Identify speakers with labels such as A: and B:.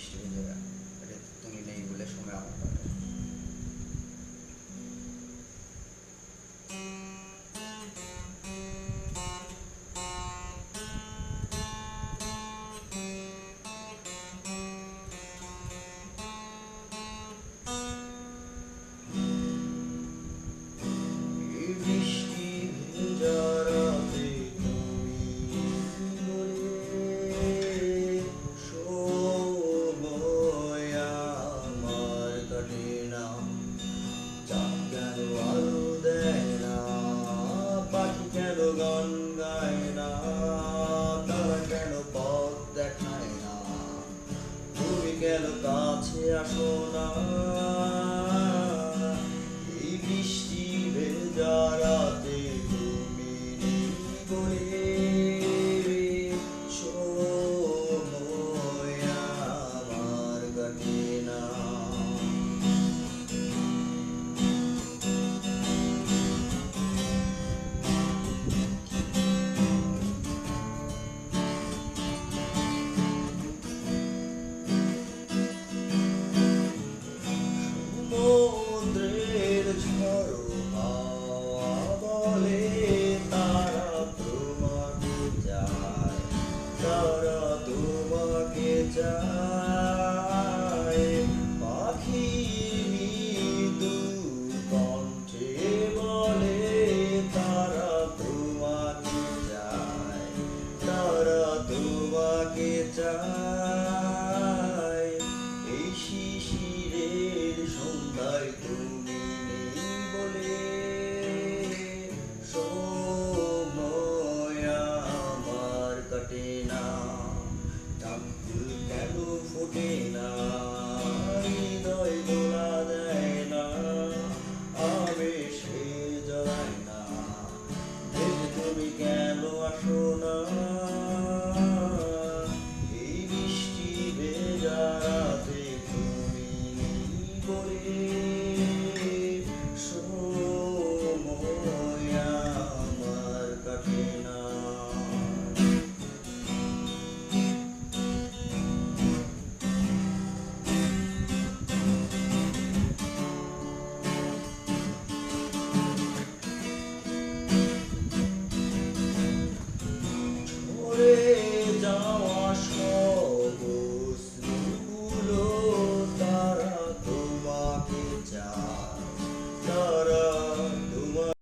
A: বৃষ্টি ভেজে এটা তুমি নেই বলে সময় আমার পাশে। এই বৃষ্টি ভেজা রাতে তুমি বলে সময় আমার কাটে না, চাঁদ কেন আলো দেয় না, পাখি কেন গান গায় না, তারা কেন পথ দেখায় না, তুমি কেন কাছে আসো না। এই বৃষ্টি ভেজা রাতে